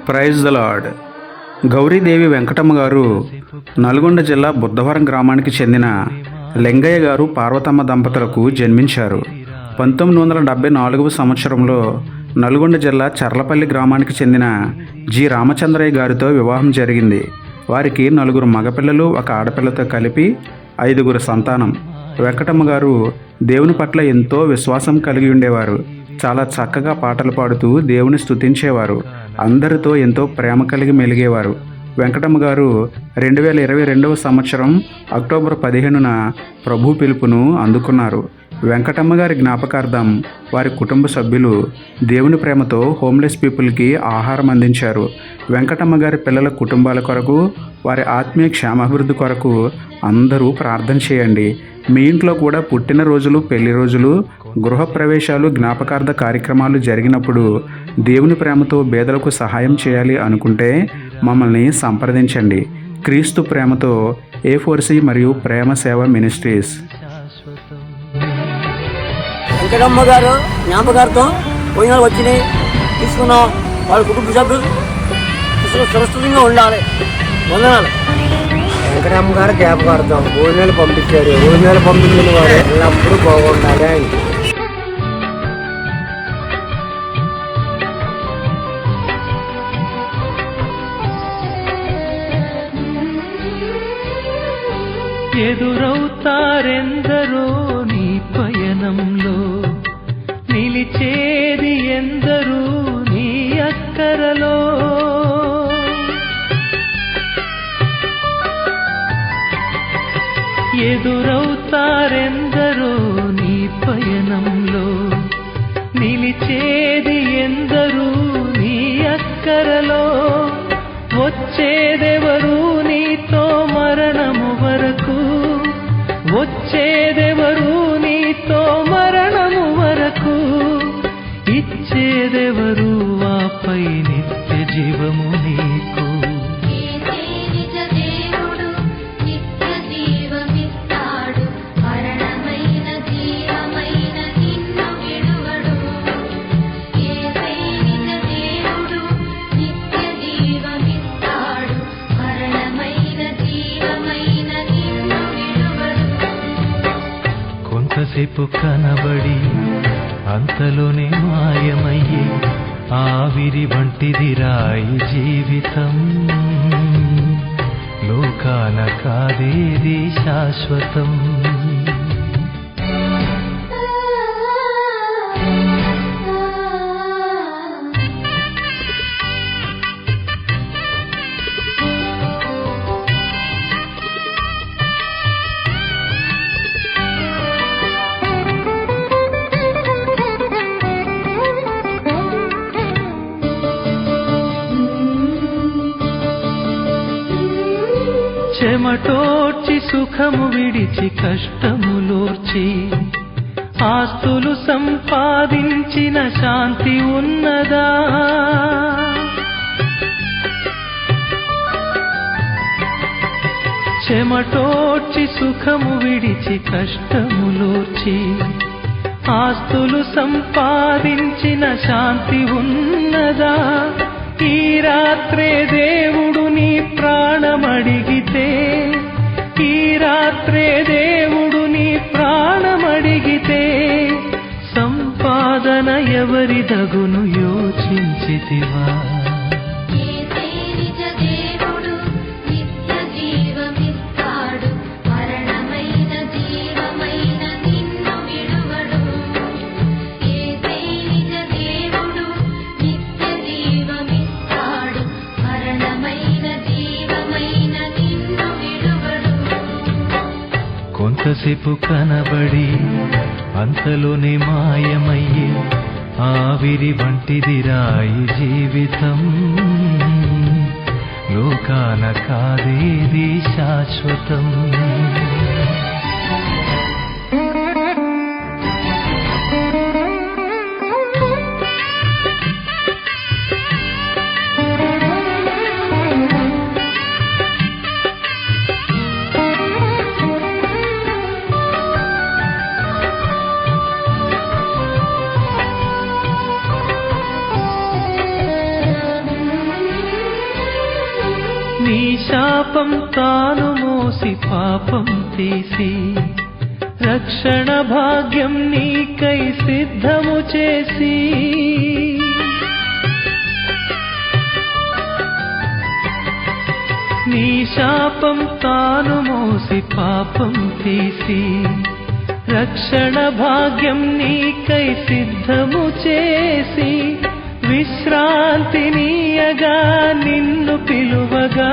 Praise the lord. Gauridevi Venkatamma garu Nalgonda జిల్లా బుద్ధవరం గ్రామానికి చెందిన లింగయ్య గారు పార్వతమ్మ దంపతులకు జన్మించారు. 1974 సంవత్సరంలో నల్గొండ జిల్లా చర్లపల్లి గ్రామానికి చెందిన జి రామచంద్రయ్య గారితో వివాహం జరిగింది. వారికి 4 మగపిల్లలు, 1 ఆడపిల్లతో కలిపి 5 సంతానం. వెంకటమ్మ గారు దేవుని పట్ల ఎంతో విశ్వాసం కలిగి ఉండేవారు. చాలా చక్కగా పాటలు పాడుతూ దేవుని స్తుతించేవారు. అందరితో ఎంతో ప్రేమ కలిగి మెలిగేవారు. వెంకటమ్మ గారు 2022 సంవత్సరం అక్టోబర్ 15న ప్రభు పిలుపును అందుకున్నారు. వెంకటమ్మ గారి జ్ఞాపకార్థం వారి కుటుంబ సభ్యులు దేవుని ప్రేమతో హోమ్లెస్ పీపుల్కి ఆహారం అందించారు. వెంకటమ్మ గారి పిల్లల కుటుంబాల కొరకు, వారి ఆత్మీయ క్షేమాభివృద్ధి కొరకు అందరూ ప్రార్థన చేయండి. మీ ఇంట్లో కూడా పుట్టినరోజులు, పెళ్లి రోజులు, గృహప్రవేశాలు, జ్ఞాపకార్థ కార్యక్రమాలు జరిగినప్పుడు దేవుని ప్రేమతో పేదలకు సహాయం చేయాలి అనుకుంటే మమ్మల్ని సంప్రదించండి. క్రీస్తు ప్రేమతో A4C మరియు ప్రేమ సేవ మినిస్ట్రీస్. వెంకటమ్మ గారు జ్ఞాపకార్థం భోజనాలు వచ్చినాయి, తీసుకున్నాం. వాళ్ళ కుటుంబ సభ్యులు సురక్షితంగా ఉండాలి. వందనాలు. వెంకటమ్మ గారు జ్ఞాపకార్థం భోజనాలు పంపించారు. భోజనాలు పంపించిన వారు ఎల్లప్పుడూ బాగుండాలి. ఎదురవుతారెందరో నీ పయనంలో, నిలిచేది ఎందరూ నీ అక్కరలో. ఎదురవుతారెందరో నీ పయనంలో, నిలిచేది ఎందరూ నీ అక్కరలో. వచ్చేదెవరు నీతో మరణము వరకు, వచ్చేదెవరు నీతో మరణము వరకు, ఇచ్చేదెవరు ఆపై నిత్య జీవము నీకు. కొంతసేపు కనబడి అంతలోనే మాయమయ్యి, ఆవిరి వంటిది రాయి జీవితం. లోకాన కాదేది శాశ్వతం. చెమటోర్చి సుఖము విడిచి కష్టములోర్చి, ఆస్తులు సంపాదించిన శాంతి ఉన్నదా? చెమటోర్చి సుఖము విడిచి కష్టములోర్చి, ఆస్తులు సంపాదించిన శాంతి ఉన్నదా? ఈ రాత్రే దేవుడు నీ ప్రాణమడిగితే, ఈ రాత్రే దేవుడు నీ ప్రాణమడిగితే, సంపాదన ఎవరిదగును యోచించితివా? కొంతసేపు కనబడి అంతలోనే మాయమయ్యి, ఆవిరి వంటిది రాయి జీవితం. లోకాన కాదేది శాశ్వతం. నీ శాపం తాను మోసి పాపం తీసి రక్షణ భాగ్యం నీకై సిద్ధము చేసి నీ శాపం తాను మోసి పాపం తీసి రక్షణ భాగ్యం నీకై సిద్ధము చేసి విశ్రాంతినీయగా నిన్ను పిలువగా